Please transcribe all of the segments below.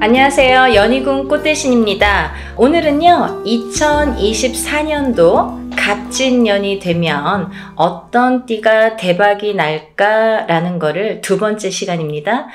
안녕하세요. 연희군 꽃대신입니다. 오늘은요 2024년도 갑진년이 되면 어떤 띠가 대박이 날까라는 거를 두 번째 시간입니다.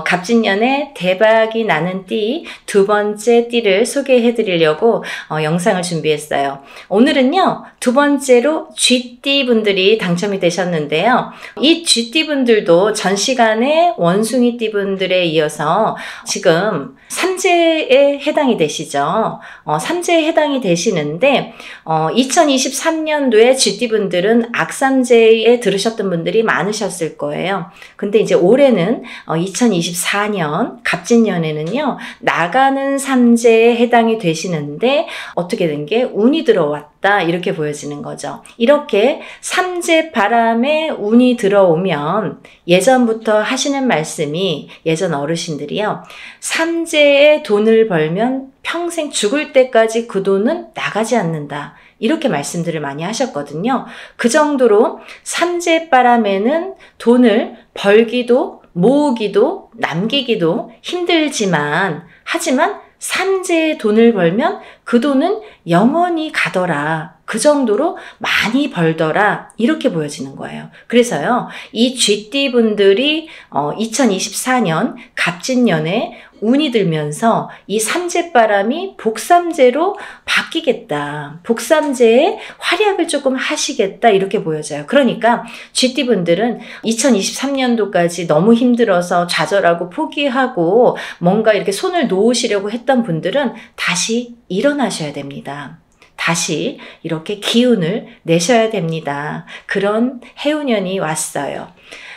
갑진년에 대박이 나는 띠 두 번째 띠를 소개해 드리려고 영상을 준비했어요. 오늘은요 두 번째로 쥐띠 분들이 당첨이 되셨는데요. 이 쥐띠 분들도 전 시간에 원숭이 띠 분들에 이어서 지금 삼재에 해당이 되시죠. 삼재에 해당이 되시는데 2023년도에 쥐띠 분들은 악삼재에 들으셨던 분들이 많으셨을 거예요. 근데 이제 올해는 2024년 갑진년에는요 나가는 삼재에 해당이 되시는데 어떻게 된 게 운이 들어왔다 이렇게 보여지는 거죠. 이렇게 삼재 바람에 운이 들어오면 예전부터 하시는 말씀이 예전 어르신들이요. 삼재에 돈을 벌면 평생 죽을 때까지 그 돈은 나가지 않는다. 이렇게 말씀들을 많이 하셨거든요. 그 정도로 삼재 바람에는 돈을 벌기도 모으기도 남기기도 힘들지만 하지만 삼재에 돈을 벌면 그 돈은 영원히 가더라. 그 정도로 많이 벌더라. 이렇게 보여지는 거예요. 그래서요. 이 쥐띠 분들이 2024년 갑진년에 운이 들면서 이 삼재바람이 복삼재로 바뀌겠다. 복삼재의 활약을 조금 하시겠다. 이렇게 보여져요. 그러니까 쥐띠 분들은 2023년도까지 너무 힘들어서 좌절하고 포기하고 뭔가 이렇게 손을 놓으시려고 했던 분들은 다시 일어나셔야 됩니다. 다시 이렇게 기운을 내셔야 됩니다. 그런 해운년이 왔어요.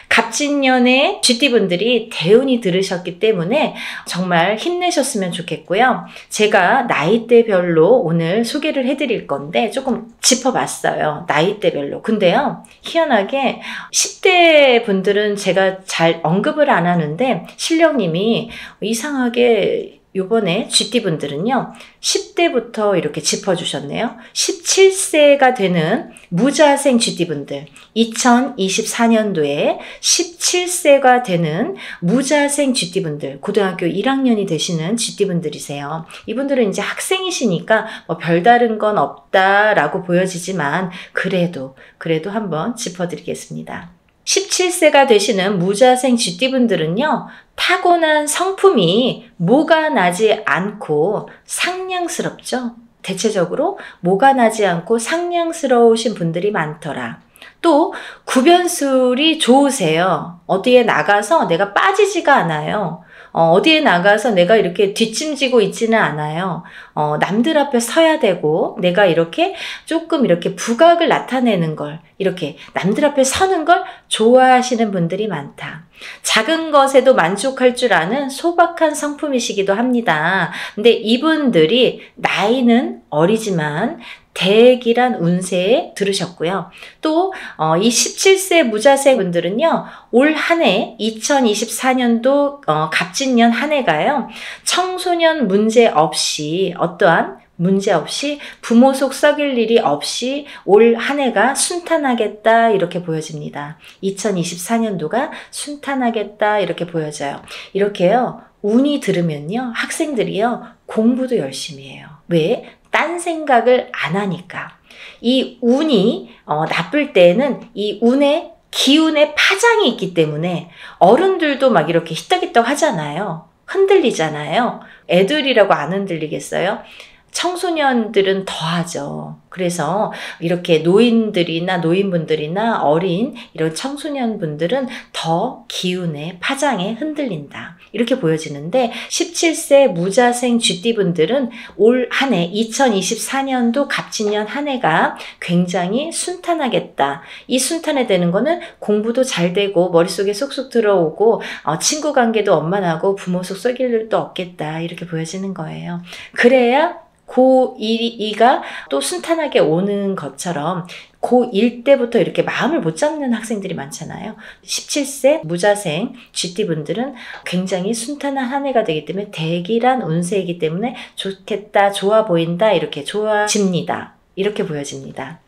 갑진년에 쥐띠분들이 대운이 들으셨기 때문에 정말 힘내셨으면 좋겠고요. 제가 나이대별로 오늘 소개를 해드릴 건데 조금 짚어봤어요. 나이대별로. 근데요. 희한하게 10대 분들은 제가 잘 언급을 안 하는데 신령님이 이상하게 요번에 쥐띠 분들은요 10대부터 이렇게 짚어주셨네요. 17세가 되는 무자생 쥐띠 분들 2024년도에 17세가 되는 무자생 쥐띠 분들 고등학교 1학년이 되시는 쥐띠 분들이세요. 이분들은 이제 학생이시니까 뭐 별다른 건 없다라고 보여지지만 그래도 한번 짚어드리겠습니다. 17세가 되시는 무자생 쥐띠 분들은요 타고난 성품이 모가 나지 않고 상냥스럽죠. 대체적으로 모가 나지 않고 상냥스러우신 분들이 많더라. 또 구변술이 좋으세요. 어디에 나가서 내가 빠지지가 않아요. 어디에 나가서 내가 이렇게 뒷짐지고 있지는 않아요. 남들 앞에 서야 되고 내가 이렇게 조금 이렇게 부각을 나타내는 걸 이렇게 남들 앞에 서는 걸 좋아하시는 분들이 많다. 작은 것에도 만족할 줄 아는 소박한 성품이시기도 합니다. 근데 이분들이 나이는 어리지만 대기란 운세에 들으셨고요. 또 이 17세 무자생 분들은요. 올 한 해 2024년도 갑진년 한 해가요. 청소년 문제 없이 어떠한 문제 없이 부모 속 썩일 일이 없이 올 한 해가 순탄하겠다 이렇게 보여집니다. 2024년도가 순탄하겠다 이렇게 보여져요. 이렇게요. 운이 들으면요. 학생들이요. 공부도 열심히 해요. 왜? 딴 생각을 안 하니까. 이 운이 나쁠 때에는 이 운의 기운의 파장이 있기 때문에 어른들도 막 이렇게 히떡히떡 하잖아요. 흔들리잖아요. 애들이라고 안 흔들리겠어요? 청소년들은 더 하죠. 그래서 이렇게 노인들이나 노인분들이나 어린 이런 청소년분들은 더 기운의 파장에 흔들린다. 이렇게 보여지는데 17세 무자생 쥐띠분들은 올 한 해 2024년도 갑진년 한 해가 굉장히 순탄하겠다. 이 순탄해 되는 거는 공부도 잘 되고 머릿속에 쏙쏙 들어오고 친구 관계도 원만하고 부모 속 썩일 일도 없겠다. 이렇게 보여지는 거예요. 그래야 고2가 또 순탄하게 오는 것처럼 고1 때부터 이렇게 마음을 못 잡는 학생들이 많잖아요. 17세 무자생 쥐띠분들은 굉장히 순탄한 한 해가 되기 때문에 대기란 운세이기 때문에 좋겠다, 좋아 보인다, 이렇게 좋아집니다. 이렇게 보여집니다.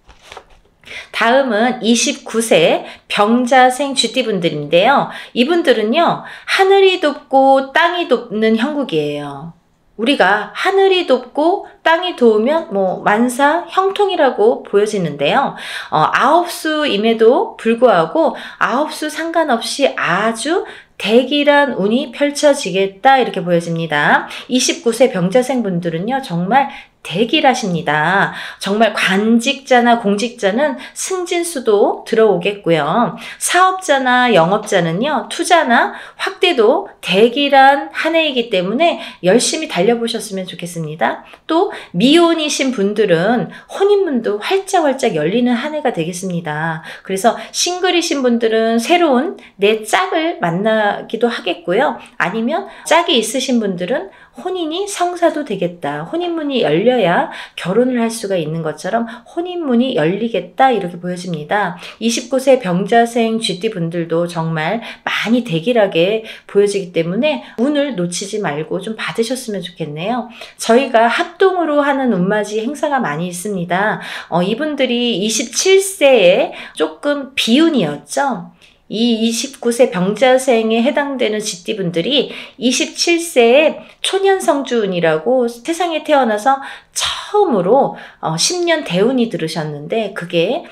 다음은 29세 병자생 쥐띠분들인데요. 이분들은요, 하늘이 돕고 땅이 돕는 형국이에요. 우리가 하늘이 돕고 땅이 도우면 뭐 만사 형통이라고 보여지는데요. 아홉수임에도 불구하고 아홉수 상관없이 아주 대길한 운이 펼쳐지겠다 이렇게 보여집니다. 29세 병자생 분들은요, 정말 대길하십니다. 정말 관직자나 공직자는 승진수도 들어오겠고요. 사업자나 영업자는요, 투자나 확대도 대길한 한 해이기 때문에 열심히 달려보셨으면 좋겠습니다. 또 미혼이신 분들은 혼인문도 활짝활짝 열리는 한 해가 되겠습니다. 그래서 싱글이신 분들은 새로운 내 짝을 만나기도 하겠고요. 아니면 짝이 있으신 분들은 혼인이 성사도 되겠다. 혼인문이 열려야 결혼을 할 수가 있는 것처럼 혼인문이 열리겠다 이렇게 보여집니다. 29세 병자생 쥐띠 분들도 정말 많이 대길하게 보여지기 때문에 운을 놓치지 말고 좀 받으셨으면 좋겠네요. 저희가 합동으로 하는 운맞이 행사가 많이 있습니다. 이분들이 27세에 조금 비운이었죠. 이 29세 병자생에 해당되는 쥐띠분들이 27세에 초년성주운이라고 세상에 태어나서 처음으로 10년 대운이 들으셨는데 그게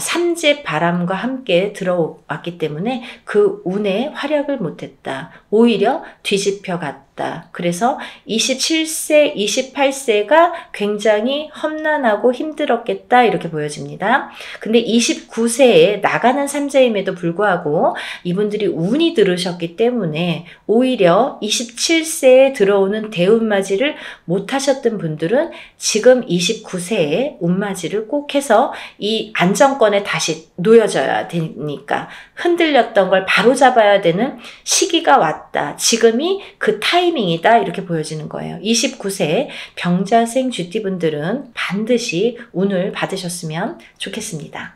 삼재 바람과 함께 들어왔기 때문에 그 운에 활약을 못했다. 오히려 뒤집혀 갔다. 그래서 27세, 28세가 굉장히 험난하고 힘들었겠다 이렇게 보여집니다. 근데 29세에 나가는 삼재임에도 불구하고 이분들이 운이 들으셨기 때문에 오히려 27세에 들어오는 대운맞이를 못하셨던 분들은 지금 29세에 운맞이를 꼭 해서 이 안정권에 다시 놓여져야 되니까 흔들렸던 걸 바로잡아야 되는 시기가 왔다. 지금이 그 타이밍이다 이렇게 보여지는 거예요. 29세 병자생 쥐띠분들은 반드시 운을 받으셨으면 좋겠습니다.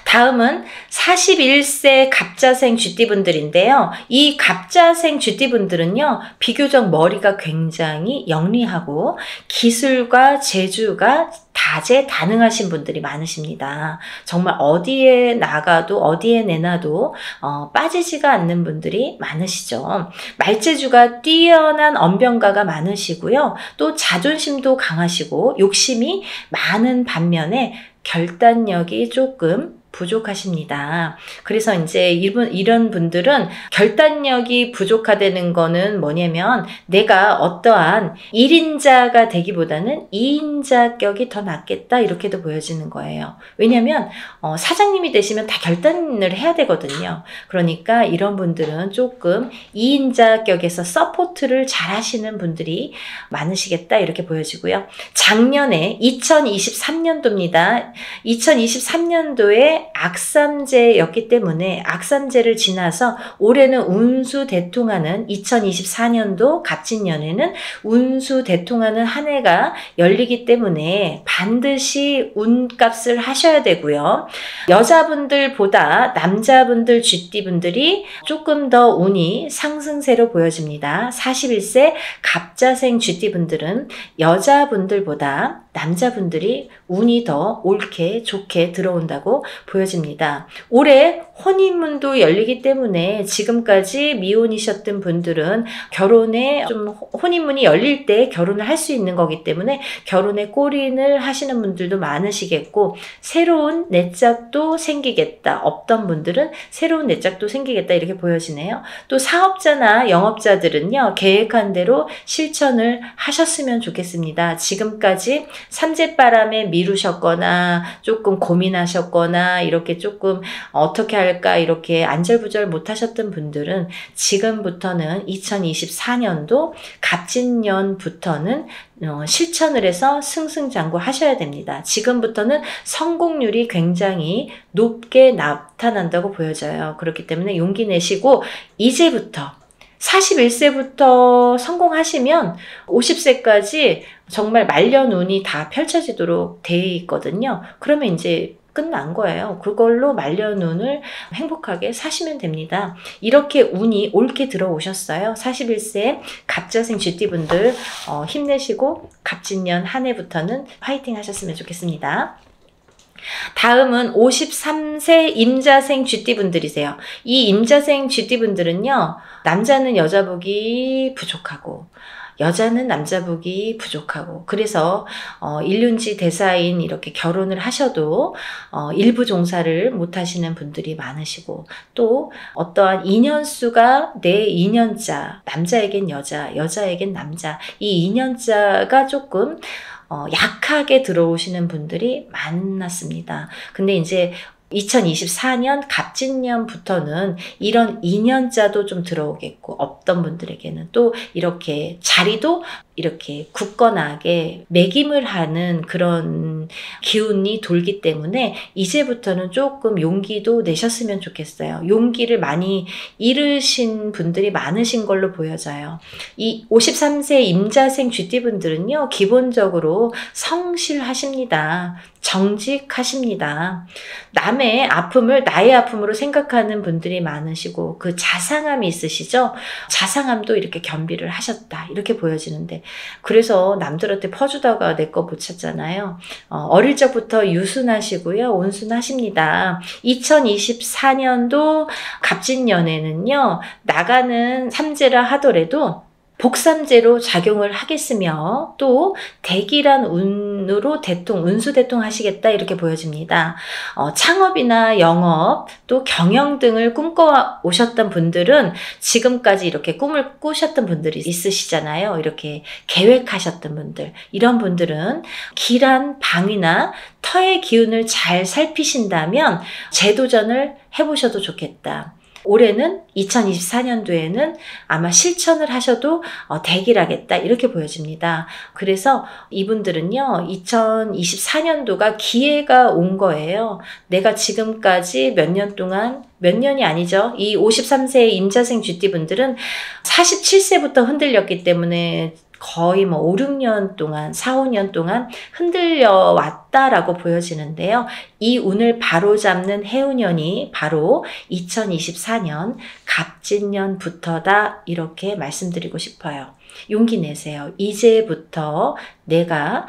다음은 41세 갑자생 쥐띠분들인데요. 이 갑자생 쥐띠분들은요, 비교적 머리가 굉장히 영리하고 기술과 재주가 다재다능하신 분들이 많으십니다. 정말 어디에 나가도 어디에 내놔도 빠지지가 않는 분들이 많으시죠. 말재주가 뛰어난 언변가가 많으시고요. 또 자존심도 강하시고 욕심이 많은 반면에 결단력이 조금 부족하십니다. 그래서 이제 이런 분들은 결단력이 부족하다는 거는 뭐냐면 내가 어떠한 1인자가 되기보다는 2인자 격이 더 낫겠다 이렇게도 보여지는 거예요. 왜냐하면 사장님이 되시면 다 결단을 해야 되거든요. 그러니까 이런 분들은 조금 2인자 격에서 서포트를 잘 하시는 분들이 많으시겠다 이렇게 보여지고요. 작년에 2023년도입니다. 2023년도에 악삼재였기 때문에 악삼재를 지나서 올해는 운수대통하는 2024년도 갑진년에는 운수대통하는 한 해가 열리기 때문에 반드시 운값을 하셔야 되고요. 여자분들보다 남자분들 쥐띠분들이 조금 더 운이 상승세로 보여집니다. 41세 갑자생 쥐띠분들은 여자분들보다 남자분들이 운이 더 옳게 좋게 들어온다고 보여집니다. 올해 혼인문도 열리기 때문에 지금까지 미혼이셨던 분들은 결혼에 좀 혼인문이 열릴 때 결혼을 할 수 있는 거기 때문에 결혼에 골인을 하시는 분들도 많으시겠고 새로운 내 짝도 생기겠다. 없던 분들은 새로운 내 짝도 생기겠다 이렇게 보여지네요. 또 사업자나 영업자들은요. 계획한 대로 실천을 하셨으면 좋겠습니다. 지금까지 삼재바람에 미루셨거나 조금 고민하셨거나 이렇게 조금 어떻게 할까 이렇게 안절부절 못하셨던 분들은 지금부터는 2024년도 갑진년부터는 실천을 해서 승승장구하셔야 됩니다. 지금부터는 성공률이 굉장히 높게 나타난다고 보여져요. 그렇기 때문에 용기 내시고 이제부터 41세부터 성공하시면 50세까지 정말 말년운이 다 펼쳐지도록 돼 있거든요. 그러면 이제 끝난 거예요. 그걸로 말년운을 행복하게 사시면 됩니다. 이렇게 운이 옳게 들어오셨어요. 41세 갑자생 쥐띠분들 힘내시고 갑진년 한 해부터는 화이팅 하셨으면 좋겠습니다. 다음은 53세 임자생 쥐띠분들이세요. 이 임자생 쥐띠분들은요, 남자는 여자 복이 부족하고 여자는 남자 복이 부족하고, 그래서 일륜지 대사인 이렇게 결혼을 하셔도 일부 종사를 못 하시는 분들이 많으시고, 또 어떠한 인연수가 내 인연자, 남자에겐 여자, 여자에겐 남자, 이 인연자가 조금 약하게 들어오시는 분들이 많았습니다. 근데 이제 2024년 갑진년부터는 이런 인연자도 좀 들어오겠고, 없던 분들에게는 또 이렇게 자리도 이렇게 굳건하게 매김을 하는 그런 기운이 돌기 때문에 이제부터는 조금 용기도 내셨으면 좋겠어요. 용기를 많이 잃으신 분들이 많으신 걸로 보여져요. 이 53세 임자생 쥐띠분들은요, 기본적으로 성실하십니다. 정직하십니다. 남의 아픔을 나의 아픔으로 생각하는 분들이 많으시고, 그 자상함이 있으시죠? 자상함도 이렇게 겸비를 하셨다, 이렇게 보여지는데, 그래서 남들한테 퍼주다가 내 거 못 찾잖아요. 어릴 적부터 유순하시고요, 온순하십니다. 2024년도 갑진년에는요, 나가는 삼재라 하더라도 복삼재로 작용을 하겠으며, 또 대기란 운으로 운수대통 하시겠다, 이렇게 보여집니다. 창업이나 영업, 또 경영 등을 꿈꿔 오셨던 분들은 지금까지 이렇게 꿈을 꾸셨던 분들이 있으시잖아요. 이렇게 계획하셨던 분들, 이런 분들은 길한 방위나 터의 기운을 잘 살피신다면 재도전을 해보셔도 좋겠다. 올해는 2024년도에는 아마 실천을 하셔도 대기하겠다, 이렇게 보여집니다. 그래서 이분들은요, 2024년도가 기회가 온 거예요. 내가 지금까지 몇 년 동안, 몇 년이 아니죠. 이 53세 임자생 쥐띠분들은 47세부터 흔들렸기 때문에 거의 5, 6년 동안, 4, 5년 동안 흔들려 왔다라고 보여지는데요. 이 운을 바로잡는 해운년이 바로 2024년 갑진년부터다, 이렇게 말씀드리고 싶어요. 용기 내세요. 이제부터 내가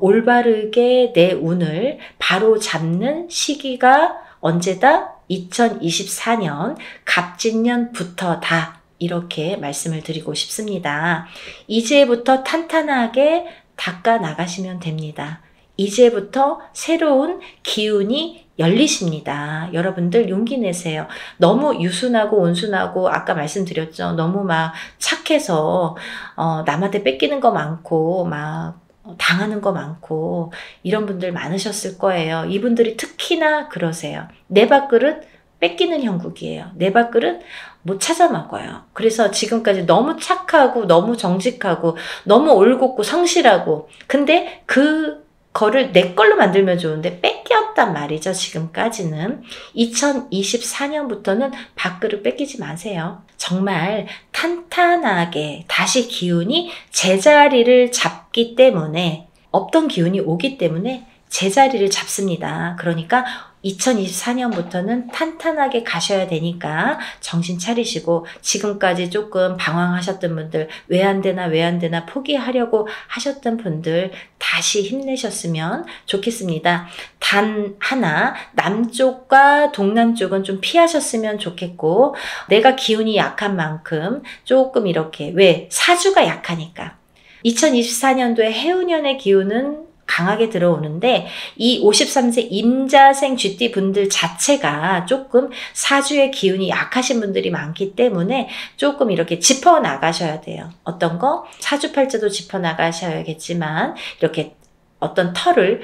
올바르게 내 운을 바로잡는 시기가 언제다? 2024년 갑진년부터다, 이렇게 말씀을 드리고 싶습니다. 이제부터 탄탄하게 닦아 나가시면 됩니다. 이제부터 새로운 기운이 열리십니다. 여러분들 용기 내세요. 너무 유순하고 온순하고, 아까 말씀드렸죠. 너무 막 착해서 남한테 뺏기는 거 많고 막 당하는 거 많고, 이런 분들 많으셨을 거예요. 이분들이 특히나 그러세요. 내 밥그릇 뺏기는 형국이에요. 내 밥그릇 못 찾아 먹어요. 그래서 지금까지 너무 착하고 너무 정직하고 너무 올곧고 성실하고, 근데 그거를 내 걸로 만들면 좋은데 뺏겼단 말이죠. 지금까지는. 2024년부터는 밥그릇 뺏기지 마세요. 정말 탄탄하게 다시 기운이 제자리를 잡기 때문에, 없던 기운이 오기 때문에 제자리를 잡습니다. 그러니까 2024년부터는 탄탄하게 가셔야 되니까 정신 차리시고, 지금까지 조금 방황하셨던 분들, 왜 안 되나 포기하려고 하셨던 분들 다시 힘내셨으면 좋겠습니다. 단 하나, 남쪽과 동남쪽은 좀 피하셨으면 좋겠고, 내가 기운이 약한 만큼 조금 이렇게, 왜? 사주가 약하니까. 2024년도에 해운년의 기운은 강하게 들어오는데, 이 53세 임자생 쥐띠 분들 자체가 조금 사주의 기운이 약하신 분들이 많기 때문에 조금 이렇게 짚어 나가셔야 돼요. 어떤 거? 사주팔자도 짚어 나가셔야겠지만, 이렇게 어떤 터를,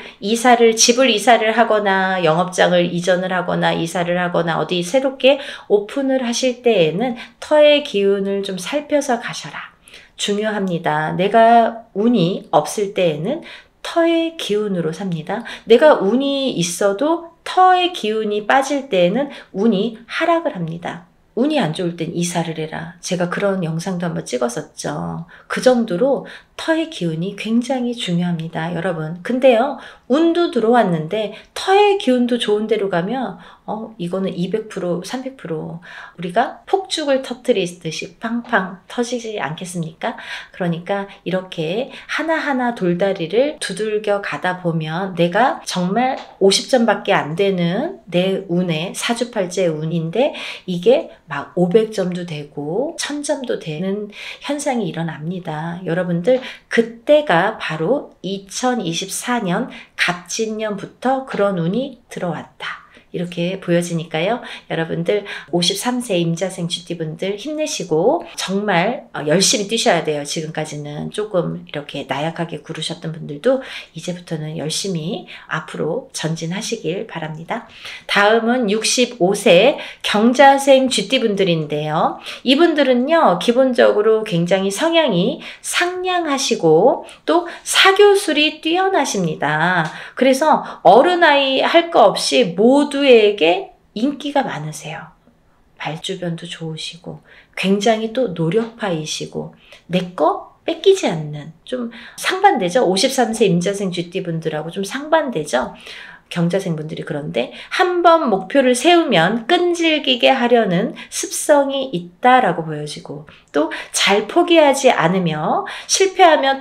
집을 이사를 하거나 영업장을 이전을 하거나 이사를 하거나 어디 새롭게 오픈을 하실 때에는 터의 기운을 좀 살펴서 가셔라. 중요합니다. 내가 운이 없을 때에는 터의 기운으로 삽니다. 내가 운이 있어도 터의 기운이 빠질 때에는 운이 하락을 합니다. 운이 안 좋을 땐 이사를 해라. 제가 그런 영상도 한번 찍었었죠. 그 정도로 터의 기운이 굉장히 중요합니다, 여러분. 근데요, 운도 들어왔는데 터의 기운도 좋은 데로 가면 이거는 200%, 300% 우리가 폭죽을 터뜨리듯이 팡팡 터지지 않겠습니까? 그러니까 이렇게 하나하나 돌다리를 두들겨 가다 보면 내가 정말 50점밖에 안 되는 내 운의 사주팔자의 운인데 이게 막 500점도 되고 1000점도 되는 현상이 일어납니다. 여러분들, 그때가 바로 2024년 갑진년부터 그런 운이 들어왔다, 이렇게 보여지니까요. 여러분들 53세 임자생 쥐띠분들 힘내시고 정말 열심히 뛰셔야 돼요. 지금까지는 조금 이렇게 나약하게 구르셨던 분들도 이제부터는 열심히 앞으로 전진하시길 바랍니다. 다음은 65세 경자생 쥐띠분들인데요. 이분들은요, 기본적으로 굉장히 성향이 상냥하시고 또 사교술이 뛰어나십니다. 그래서 어른아이 할 거 없이 모두에게 인기가 많으세요. 발주변도 좋으시고 굉장히 또 노력파이시고 내 거 뺏기지 않는, 좀 상반되죠. 53세 임자생 쥐띠분들하고 좀 상반되죠. 경자생분들이. 그런데 한번 목표를 세우면 끈질기게 하려는 습성이 있다라고 보여지고 또 잘 포기하지 않으며 실패하면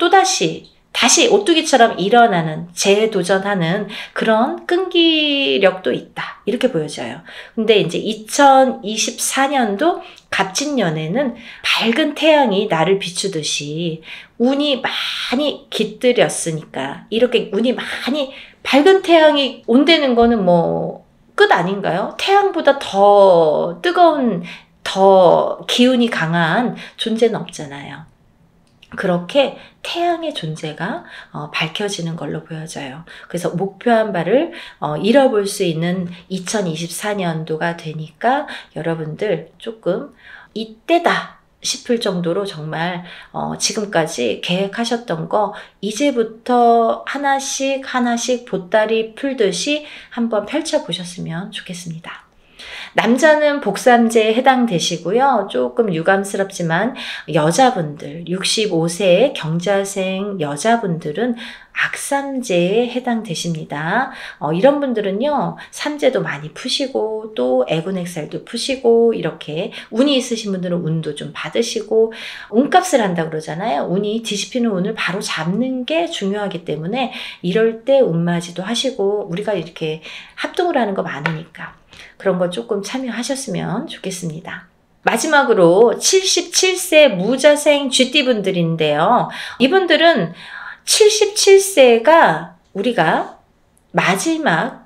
다시 오뚜기처럼 일어나는, 재도전하는 그런 끈기력도 있다, 이렇게 보여져요. 근데 이제 2024년도 갑진년에는 밝은 태양이 나를 비추듯이 운이 많이 깃들였으니까, 이렇게 운이 많이 밝은 태양이 온다는 거는 뭐 끝 아닌가요? 태양보다 더 뜨거운, 더 기운이 강한 존재는 없잖아요. 그렇게 태양의 존재가 밝혀지는 걸로 보여져요. 그래서 목표한 바를 이뤄볼 수 있는 2024년도가 되니까 여러분들 조금 이때다 싶을 정도로 정말 지금까지 계획하셨던 거 이제부터 하나씩 보따리 풀듯이 한번 펼쳐보셨으면 좋겠습니다. 남자는 복삼제에 해당되시고요. 조금 유감스럽지만 여자분들, 65세의 경자생 여자분들은 악삼제에 해당되십니다. 이런 분들은요, 삼제도 많이 푸시고 또 애군액살도 푸시고 이렇게 운이 있으신 분들은 운도 좀 받으시고 운값을 한다고 그러잖아요. 운이 뒤집히는 운을 바로 잡는 게 중요하기 때문에 이럴 때 운맞이도 하시고, 우리가 이렇게 합동을 하는 거 많으니까 그런 거 조금 참여하셨으면 좋겠습니다. 마지막으로 77세 무자생 쥐띠분들인데요. 이분들은 77세가 우리가 마지막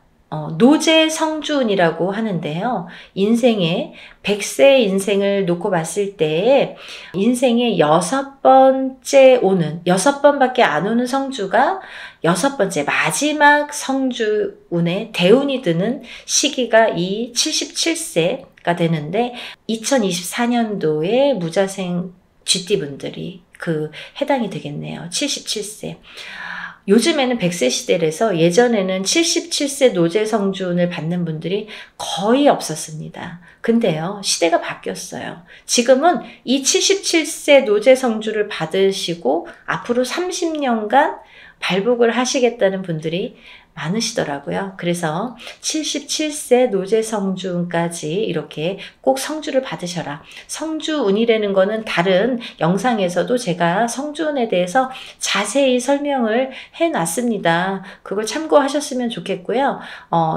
노제 성주운이라고 하는데요. 인생의 100세 인생을 놓고 봤을 때 인생의 6번째 오는, 6번밖에 안 오는 성주가 6번째 마지막 성주운에 대운이 드는 시기가 이 77세가 되는데 2024년도에 무자생 쥐띠분들이 해당이 되겠네요. 77세. 요즘에는 100세 시대라서 예전에는 77세 노제 성주운을 받는 분들이 거의 없었습니다. 근데요, 시대가 바뀌었어요. 지금은 이 77세 노제 성주를 받으시고 앞으로 30년간 발복을 하시겠다는 분들이 많으시더라고요. 그래서 77세 노제 성주운까지 이렇게 꼭 성주를 받으셔라. 성주운이라는 거는 다른 영상에서도 제가 성주운에 대해서 자세히 설명을 해놨습니다. 그걸 참고하셨으면 좋겠고요.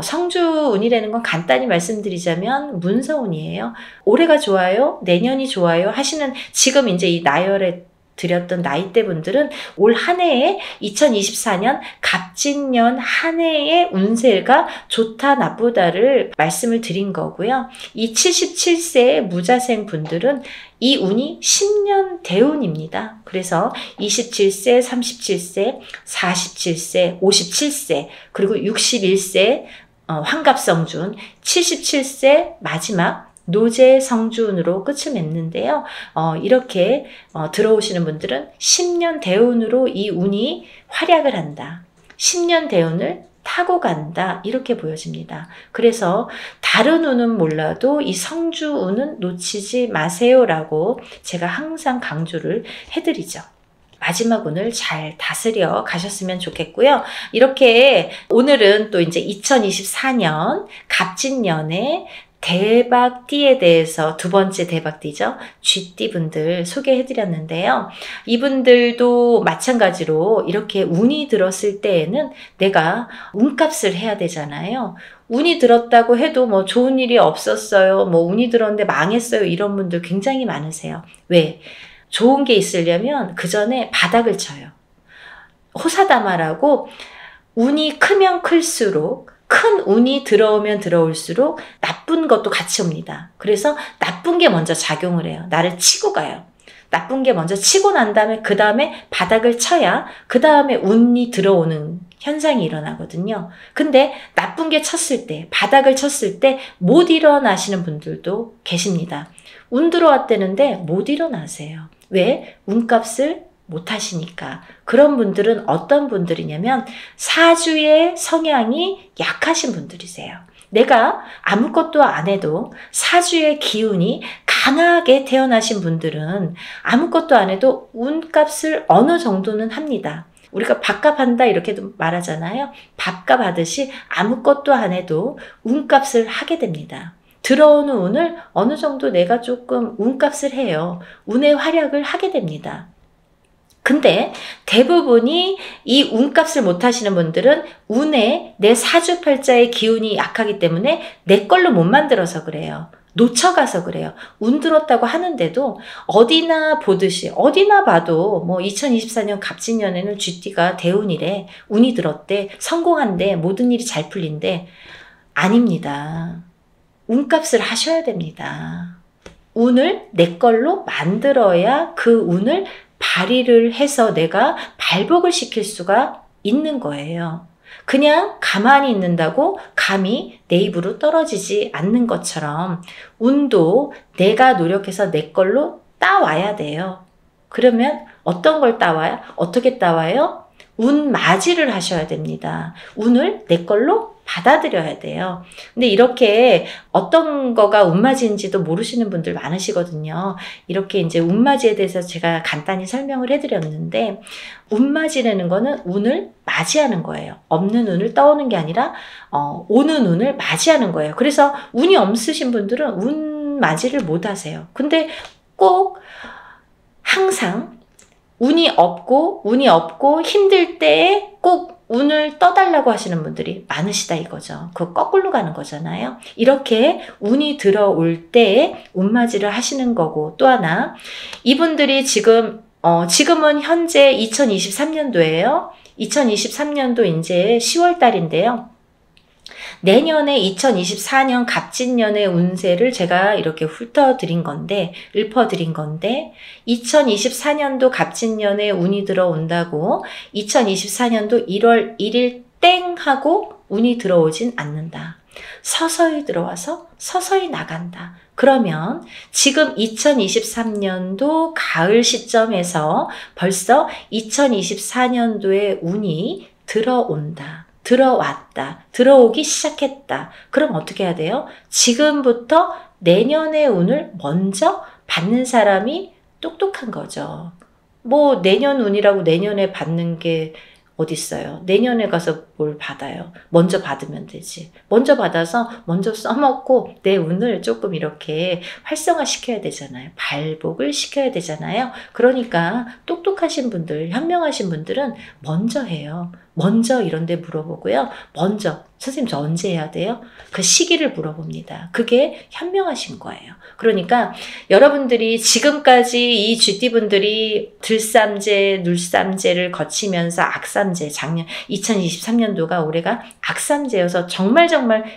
성주운이라는 건 간단히 말씀드리자면 문서운이에요. 올해가 좋아요, 내년이 좋아요 하시는, 지금 이제 이 나열에 드렸던 나이대 분들은 올 한 해에 2024년 갑진년 한 해의 운세가 좋다 나쁘다를 말씀을 드린 거고요. 이 77세의 무자생 분들은 이 운이 10년 대운입니다. 그래서 27세, 37세, 47세, 57세, 그리고 61세 환갑성준, 77세 마지막 노제 성주운으로 끝을 맺는데요. 이렇게 들어오시는 분들은 10년 대운으로 이 운이 활약을 한다. 10년 대운을 타고 간다. 이렇게 보여집니다. 그래서 다른 운은 몰라도 이 성주운은 놓치지 마세요라고 제가 항상 강조를 해드리죠. 마지막 운을 잘 다스려 가셨으면 좋겠고요. 이렇게 오늘은 또 이제 2024년 갑진년의 대박띠에 대해서 두 번째 대박띠죠. 쥐띠 분들 소개해드렸는데요. 이분들도 마찬가지로 이렇게 운이 들었을 때에는 내가 운값을 해야 되잖아요. 운이 들었다고 해도 뭐 좋은 일이 없었어요. 뭐 운이 들었는데 망했어요. 이런 분들 굉장히 많으세요. 왜? 좋은 게 있으려면 그 전에 바닥을 쳐요. 호사다마라고 운이 크면 클수록 큰 운이 들어오면 들어올수록 나쁜 것도 같이 옵니다. 그래서 나쁜 게 먼저 작용을 해요. 나를 치고 가요. 나쁜 게 먼저 치고 난 다음에 그 다음에 바닥을 쳐야 그 다음에 운이 들어오는 현상이 일어나거든요. 근데 나쁜 게 쳤을 때, 바닥을 쳤을 때 못 일어나시는 분들도 계십니다. 운 들어왔다는데 못 일어나세요. 왜? 운값을 못 하시니까. 그런 분들은 어떤 분들이냐면 사주의 성향이 약하신 분들이세요. 내가 아무것도 안 해도 사주의 기운이 강하게 태어나신 분들은 아무것도 안 해도 운값을 어느 정도는 합니다. 우리가 밥값 한다 이렇게도 말하잖아요. 밥값 하듯이 아무것도 안 해도 운값을 하게 됩니다. 들어오는 운을 어느 정도 내가 조금 운값을 해요. 운의 활약을 하게 됩니다. 근데 대부분이 이 운값을 못 하시는 분들은 운에 내 사주팔자의 기운이 약하기 때문에 내 걸로 못 만들어서 그래요. 놓쳐가서 그래요. 운 들었다고 하는데도 어디나 보듯이 어디나 봐도 뭐 2024년 갑진년에는 쥐띠가 대운이래. 운이 들었대. 성공한대. 모든 일이 잘 풀린대. 아닙니다. 운값을 하셔야 됩니다. 운을 내 걸로 만들어야 그 운을 발휘를 해서 내가 발복을 시킬 수가 있는 거예요. 그냥 가만히 있는다고 감이 내 입으로 떨어지지 않는 것처럼 운도 내가 노력해서 내 걸로 따와야 돼요. 그러면 어떤 걸 따와요? 어떻게 따와요? 운 맞이를 하셔야 됩니다. 운을 내 걸로 받아들여야 돼요. 근데 이렇게 어떤 거가 운맞이인지도 모르시는 분들 많으시거든요. 이렇게 이제 운맞이에 대해서 제가 간단히 설명을 해드렸는데, 운맞이라는 거는 운을 맞이하는 거예요. 없는 운을 떠오는 게 아니라 오는 운을 맞이하는 거예요. 그래서 운이 없으신 분들은 운맞이를 못 하세요. 근데 꼭 항상 운이 없고 힘들 때에 꼭 운을 떠달라고 하시는 분들이 많으시다 이거죠. 그거 거꾸로 가는 거잖아요. 이렇게 운이 들어올 때에 운맞이를 하시는 거고, 또 하나 이분들이 지금은 현재 2023년도예요. 2023년도 이제 10월 달인데요. 내년에 2024년 갑진년의 운세를 제가 이렇게 훑어드린 건데, 읊어드린 건데, 2024년도 갑진년에 운이 들어온다고 2024년도 1월 1일 땡 하고 운이 들어오진 않는다. 서서히 들어와서 서서히 나간다. 그러면 지금 2023년도 가을 시점에서 벌써 2024년도에 운이 들어온다. 들어왔다. 들어오기 시작했다. 그럼 어떻게 해야 돼요? 지금부터 내년의 운을 먼저 받는 사람이 똑똑한 거죠. 뭐 내년 운이라고 내년에 받는 게 어딨어요. 내년에 가서 뭘 받아요. 먼저 받으면 되지. 먼저 받아서 먼저 써먹고 내 운을 조금 이렇게 활성화시켜야 되잖아요. 발복을 시켜야 되잖아요. 그러니까 똑똑하신 분들, 현명하신 분들은 먼저 해요. 먼저 이런 데 물어보고요. 먼저 선생님 저 언제 해야 돼요? 그 시기를 물어봅니다. 그게 현명하신 거예요. 그러니까 여러분들이 지금까지 이 쥐띠분들이 들삼재, 눌삼재를 거치면서 악삼재, 작년 2023년도가 올해가 악삼재여서 정말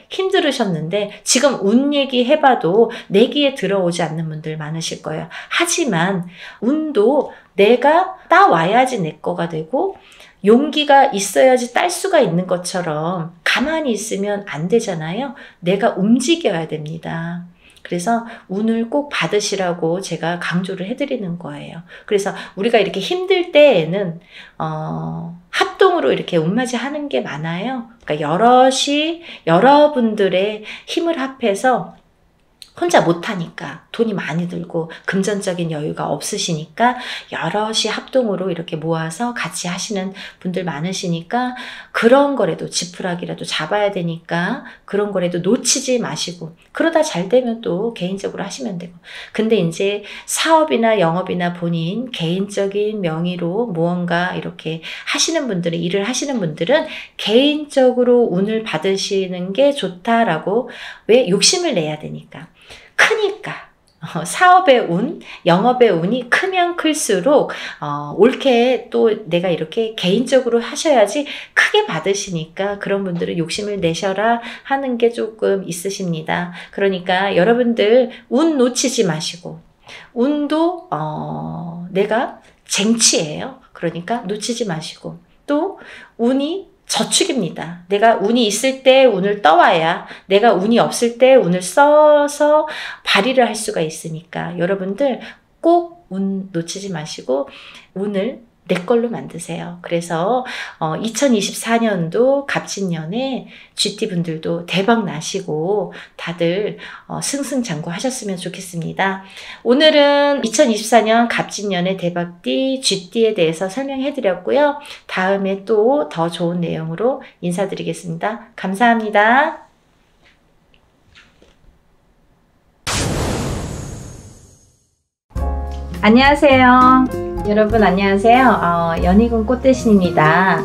힘들으셨는데 지금 운 얘기 해봐도 내기에 들어오지 않는 분들 많으실 거예요. 하지만 운도 내가 따와야지 내 거가 되고 용기가 있어야지 딸 수가 있는 것처럼 가만히 있으면 안 되잖아요. 내가 움직여야 됩니다. 그래서 운을 꼭 받으시라고 제가 강조를 해드리는 거예요. 그래서 우리가 이렇게 힘들 때에는 합동으로 이렇게 운맞이 하는 게 많아요. 그러니까 여러분들의 힘을 합해서 혼자 못하니까 돈이 많이 들고 금전적인 여유가 없으시니까 여럿이 합동으로 이렇게 모아서 같이 하시는 분들 많으시니까 그런 거라도 지푸라기라도 잡아야 되니까 그런 거라도 놓치지 마시고 그러다 잘 되면 또 개인적으로 하시면 되고 근데 이제 사업이나 영업이나 본인 개인적인 명의로 무언가 이렇게 하시는 분들은 일을 하시는 분들은 개인적으로 운을 받으시는 게 좋다라고 왜 욕심을 내야 되니까 크니까 사업의 운, 영업의 운이 크면 클수록 옳게 또 내가 이렇게 개인적으로 하셔야지 크게 받으시니까 그런 분들은 욕심을 내셔라 하는 게 조금 있으십니다. 그러니까 여러분들 운 놓치지 마시고 운도 내가 쟁취예요. 그러니까 놓치지 마시고 또 운이 저축입니다. 내가 운이 있을 때 운을 떠와야 내가 운이 없을 때 운을 써서 발휘를 할 수가 있으니까 여러분들 꼭 운 놓치지 마시고 운을 내 걸로 만드세요. 그래서 2024년도 갑진년에 GT분들도 대박 나시고 다들 승승장구 하셨으면 좋겠습니다. 오늘은 2024년 갑진년의 대박띠 GT에 대해서 설명해 드렸고요. 다음에 또 더 좋은 내용으로 인사드리겠습니다. 감사합니다. 안녕하세요. 여러분 안녕하세요. 연희군 꽃대신입니다.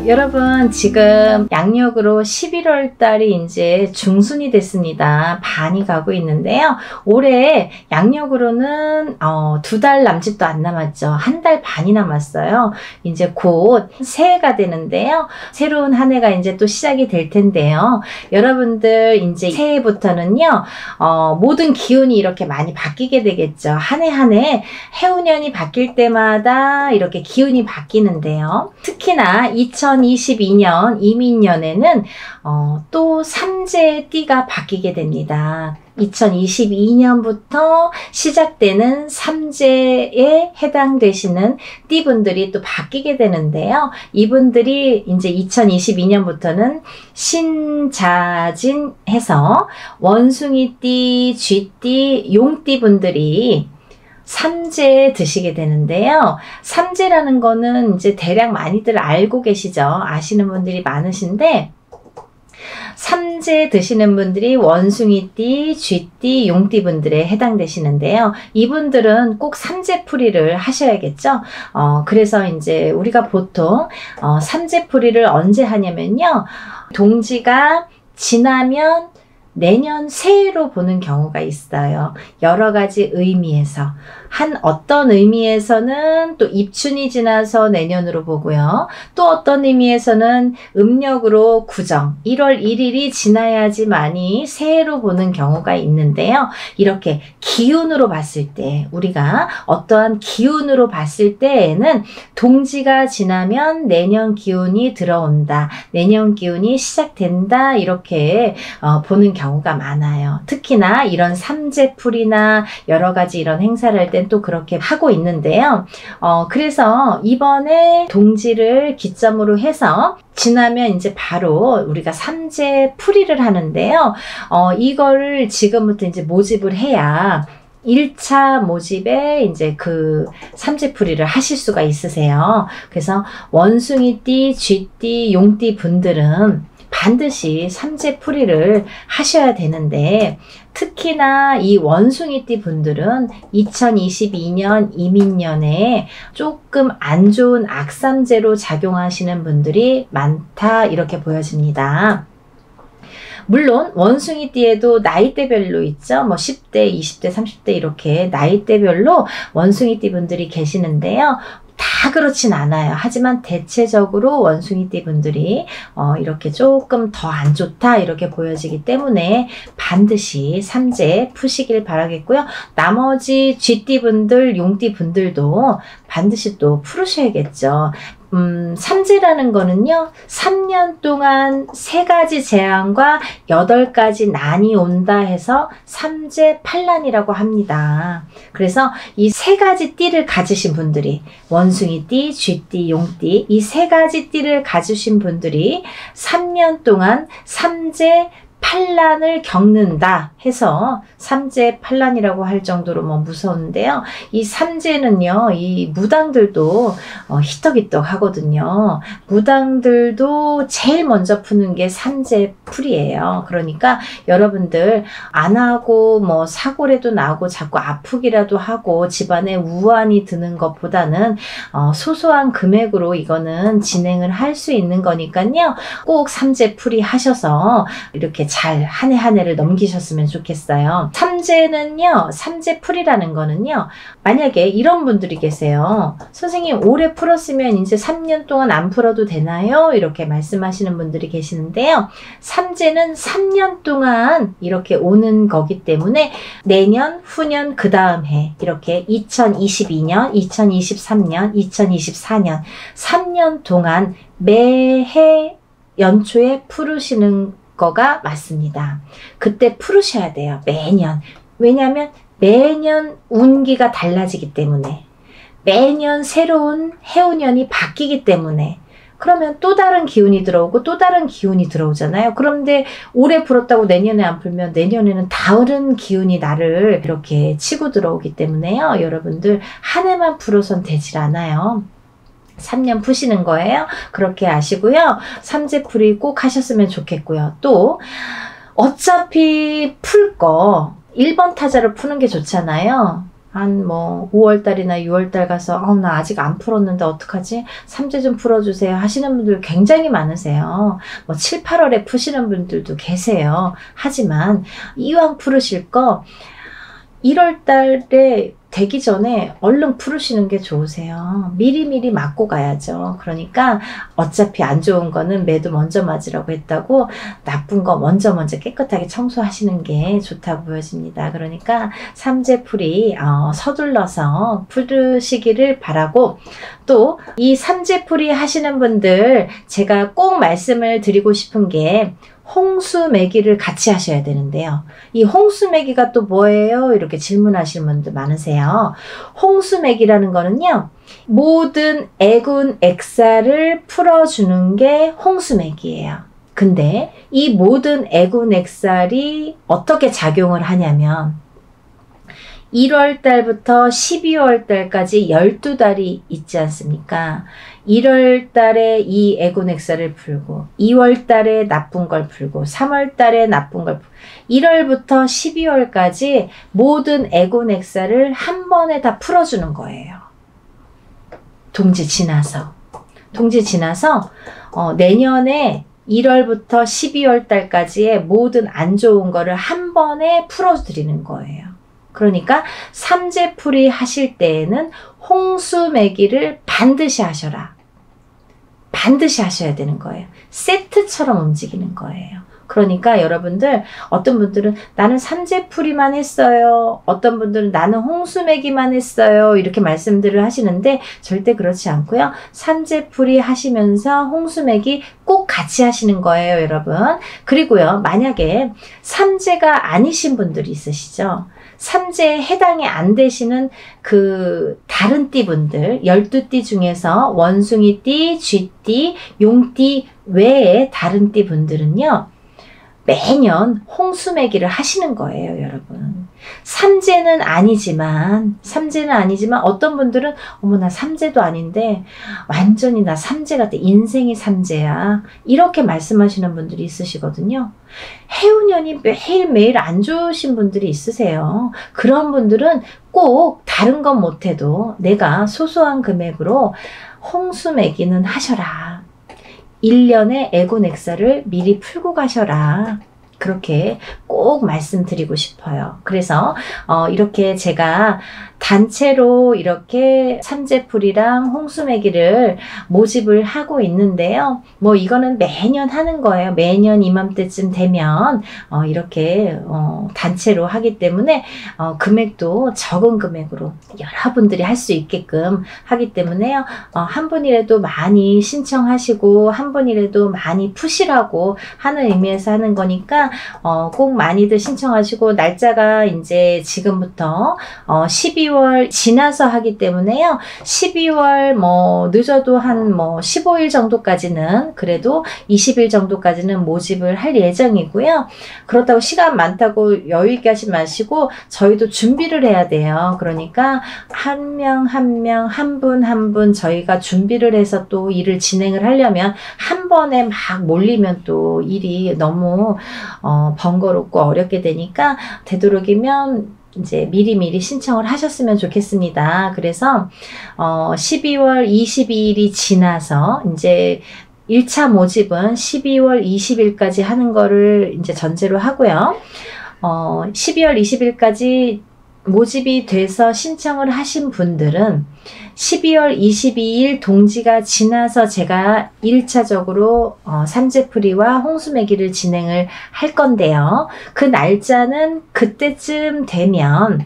여러분 지금 양력으로 11월 달이 이제 중순이 됐습니다. 반이 가고 있는데요. 올해 양력으로는 2달 남짓도 안 남았죠. 1달 반이 남았어요. 이제 곧 새해가 되는데요. 새로운 한 해가 이제 또 시작이 될 텐데요. 여러분들 이제 새해부터는요. 모든 기운이 이렇게 많이 바뀌게 되겠죠. 한 해 한 해 해운년이 바뀔 때마다 이렇게 기운이 바뀌는데요. 특히나 2022년 이민년에는 또 삼재의 띠가 바뀌게 됩니다. 2022년부터 시작되는 삼재에 해당되시는 띠분들이 또 바뀌게 되는데요. 이분들이 이제 2022년부터는 신자진 해서 원숭이띠, 쥐띠, 용띠 분들이 삼재에 드시게 되는데요. 삼재라는 거는 이제 대략 많이들 알고 계시죠? 아시는 분들이 많으신데 삼재 드시는 분들이 원숭이띠, 쥐띠, 용띠 분들에 해당되시는데요. 이분들은 꼭 삼재풀이를 하셔야겠죠. 그래서 이제 우리가 보통 삼재풀이를 언제 하냐면요. 동지가 지나면 내년 새해로 보는 경우가 있어요. 여러 가지 의미에서. 어떤 의미에서는 또 입춘이 지나서 내년으로 보고요. 또 어떤 의미에서는 음력으로 구정 1월 1일이 지나야지만이 새해로 보는 경우가 있는데요. 이렇게 기운으로 봤을 때 우리가 어떠한 기운으로 봤을 때에는 동지가 지나면 내년 기운이 들어온다. 내년 기운이 시작된다. 이렇게 보는 경우가 많아요. 특히나 이런 삼재풀이나 여러 가지 이런 행사를 할 땐 또 그렇게 하고 있는데요. 그래서 이번에 동지를 기점으로 해서 지나면 이제 바로 우리가 삼재풀이를 하는데요. 이거를 지금부터 이제 모집을 해야 1차 모집에 이제 그 삼재풀이를 하실 수가 있으세요. 그래서 원숭이띠, 쥐띠, 용띠 분들은 반드시 삼재풀이를 하셔야 되는데 특히나 이 원숭이띠 분들은 2022년 이민년에 조금 안 좋은 악삼재로 작용하시는 분들이 많다 이렇게 보여집니다. 물론 원숭이띠에도 나이대별로 있죠. 뭐 10대, 20대, 30대 이렇게 나이대별로 원숭이띠 분들이 계시는데요. 다 그렇진 않아요. 하지만 대체적으로 원숭이띠 분들이 이렇게 조금 더 안 좋다 이렇게 보여지기 때문에 반드시 삼재 푸시길 바라겠고요. 나머지 쥐띠 분들, 용띠 분들도 반드시 또 풀으셔야겠죠. 삼재라는 거는요, 3년 동안 3가지 재앙과 8가지 난이 온다 해서 삼재팔난이라고 합니다. 그래서 이 3가지 띠를 가지신 분들이, 원숭이띠, 쥐띠, 용띠, 이 3가지 띠를 가지신 분들이 3년 동안 삼재 팔난을 겪는다 해서 삼재팔란이라고 할 정도로 뭐 무서운데요. 이 삼재는요, 이 무당들도 희떡희떡 하거든요. 무당들도 제일 먼저 푸는 게 삼재풀이에요. 그러니까 여러분들 안 하고 뭐 사고라도 나고 자꾸 아프기라도 하고 집안에 우환이 드는 것보다는 소소한 금액으로 이거는 진행을 할 수 있는 거니까요. 꼭 삼재풀이 하셔서 이렇게 잘 한 해 한 해를 넘기셨으면 좋겠어요. 삼재는요, 삼재풀이라는 거는요, 만약에 이런 분들이 계세요. 선생님 올해 풀었으면 이제 3년 동안 안 풀어도 되나요? 이렇게 말씀하시는 분들이 계시는데요. 삼재는 3년 동안 이렇게 오는 거기 때문에 내년, 후년, 그 다음 해 이렇게 2022년, 2023년, 2024년 3년 동안 매해 연초에 풀으시는 거가 맞습니다. 그때 풀으셔야 돼요. 매년. 왜냐하면 매년 운기가 달라지기 때문에, 매년 새로운 해운년이 바뀌기 때문에, 그러면 또 다른 기운이 들어오고 또 다른 기운이 들어오잖아요. 그런데 올해 풀었다고 내년에 안 풀면 내년에는 다른 기운이 나를 이렇게 치고 들어오기 때문에요. 여러분들 한 해만 풀어선 되질 않아요. 3년 푸시는 거예요. 그렇게 아시고요. 삼재풀이 꼭 하셨으면 좋겠고요. 또 어차피 풀 거 1번 타자로 푸는 게 좋잖아요. 한 뭐 5월달이나 6월달 가서 나 아직 안 풀었는데 어떡하지? 삼재 좀 풀어주세요 하시는 분들 굉장히 많으세요. 뭐 7, 8월에 푸시는 분들도 계세요. 하지만 이왕 풀으실 거 1월달에 되기 전에 얼른 풀으시는 게 좋으세요. 미리미리 맞고 가야죠. 그러니까 어차피 안 좋은 거는 매도 먼저 맞으라고 했다고 나쁜 거 먼저 깨끗하게 청소하시는 게 좋다고 보여집니다. 그러니까 삼재풀이 서둘러서 풀으시기를 바라고, 또 이 삼재풀이 하시는 분들 제가 꼭 말씀을 드리고 싶은 게 홍수매기를 같이 하셔야 되는데요. 이 홍수매기가 또 뭐예요? 이렇게 질문하시는 분들 많으세요. 홍수매기라는 거는요, 모든 애군 액사를 풀어주는 게 홍수매기예요. 근데 이 모든 애군 액살이 어떻게 작용을 하냐면 1월 달부터 12월 달까지 12달이 있지 않습니까? 1월 달에 이 애군액사를 풀고 2월 달에 나쁜 걸 풀고 3월 달에 나쁜 걸 풀고 1월부터 12월까지 모든 애군액사를 한 번에 다 풀어주는 거예요. 동지 지나서 내년에 1월부터 12월 달까지의 모든 안 좋은 거를 한 번에 풀어드리는 거예요. 그러니까 삼재풀이 하실 때에는 홍수매기를 반드시 하셔라. 반드시 하셔야 되는 거예요. 세트처럼 움직이는 거예요. 그러니까 여러분들, 어떤 분들은 나는 삼재풀이만 했어요. 어떤 분들은 나는 홍수매기만 했어요. 이렇게 말씀들을 하시는데 절대 그렇지 않고요. 삼재풀이 하시면서 홍수매기 꼭 같이 하시는 거예요, 여러분. 그리고요, 만약에 삼재가 아니신 분들이 있으시죠. 삼재에 해당이 안 되시는 그 다른 띠분들, 12띠 중에서 원숭이띠, 쥐띠, 용띠 외에 다른 띠분들은요, 매년 홍수매기를 하시는 거예요, 여러분. 삼재는 아니지만 어떤 분들은 어머 나 삼재도 아닌데 완전히 나 삼재 같아. 인생이 삼재야. 이렇게 말씀하시는 분들이 있으시거든요. 해운년이 매일매일 안 좋으신 분들이 있으세요. 그런 분들은 꼭 다른 건 못해도 내가 소소한 금액으로 홍수매기는 하셔라. 1년의 애군액사를 미리 풀고 가셔라. 그렇게 꼭 말씀드리고 싶어요. 그래서 이렇게 제가 단체로 이렇게 삼재풀이랑 홍수매기를 모집을 하고 있는데요. 뭐 이거는 매년 하는 거예요. 매년 이맘때쯤 되면 이렇게 단체로 하기 때문에 금액도 적은 금액으로 여러분들이 할 수 있게끔 하기 때문에요. 한 분이라도 많이 신청하시고 한 분이라도 많이 푸시라고 하는 의미에서 하는 거니까 꼭 많이들 신청하시고, 날짜가 이제 지금부터 12월 12월 지나서 하기 때문에요. 12월 뭐 늦어도 한 뭐 15일 정도까지는, 그래도 20일 정도까지는 모집을 할 예정이고요. 그렇다고 시간 많다고 여유 있게 하지 마시고 저희도 준비를 해야 돼요. 그러니까 한 명 한 명, 한 분 한 분 저희가 준비를 해서 또 일을 진행을 하려면 한 번에 막 몰리면 또 일이 너무 번거롭고 어렵게 되니까 되도록이면 이제 미리미리 신청을 하셨으면 좋겠습니다. 그래서 12월 22일이 지나서 이제 1차 모집은 12월 20일까지 하는 거를 이제 전제로 하고요. 12월 20일까지 모집이 돼서 신청을 하신 분들은 12월 22일 동지가 지나서 제가 1차적으로 삼재풀이와 홍수매기를 진행을 할 건데요. 그 날짜는 그때쯤 되면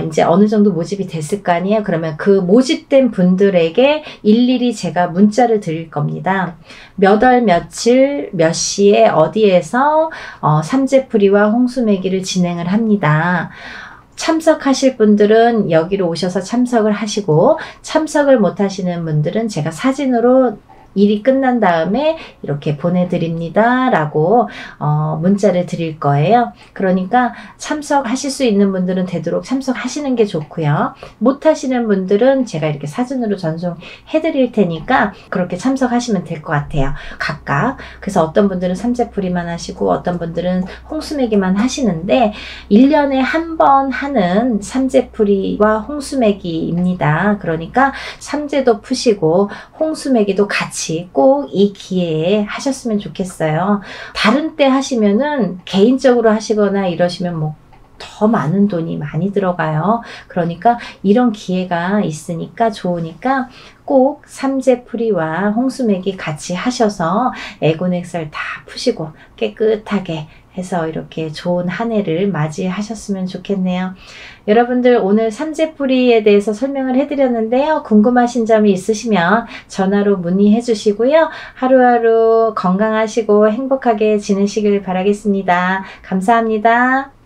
이제 어느 정도 모집이 됐을 거 아니에요. 그러면 그 모집된 분들에게 일일이 제가 문자를 드릴 겁니다. 몇 월 며칠 몇 시에 어디에서 삼재풀이와 홍수매기를 진행을 합니다. 참석하실 분들은 여기로 오셔서 참석을 하시고, 참석을 못 하시는 분들은 제가 사진으로 일이 끝난 다음에 이렇게 보내드립니다 라고 문자를 드릴 거예요. 그러니까 참석하실 수 있는 분들은 되도록 참석하시는 게 좋고요. 못 하시는 분들은 제가 이렇게 사진으로 전송해 드릴 테니까 그렇게 참석하시면 될 것 같아요. 각각. 그래서 어떤 분들은 삼재풀이만 하시고 어떤 분들은 홍수매기만 하시는데 1년에 한 번 하는 삼재풀이와 홍수매기입니다. 그러니까 삼재도 푸시고 홍수매기도 같이 꼭 이 기회에 하셨으면 좋겠어요. 다른 때 하시면은 개인적으로 하시거나 이러시면 뭐 더 많은 돈이 많이 들어가요. 그러니까 이런 기회가 있으니까 좋으니까 꼭 삼재풀이와 홍수매기 같이 하셔서 애곤액살 다 푸시고 깨끗하게 해서 이렇게 좋은 한 해를 맞이하셨으면 좋겠네요. 여러분들 오늘 삼재풀이에 대해서 설명을 해드렸는데요. 궁금하신 점이 있으시면 전화로 문의해 주시고요. 하루하루 건강하시고 행복하게 지내시길 바라겠습니다. 감사합니다.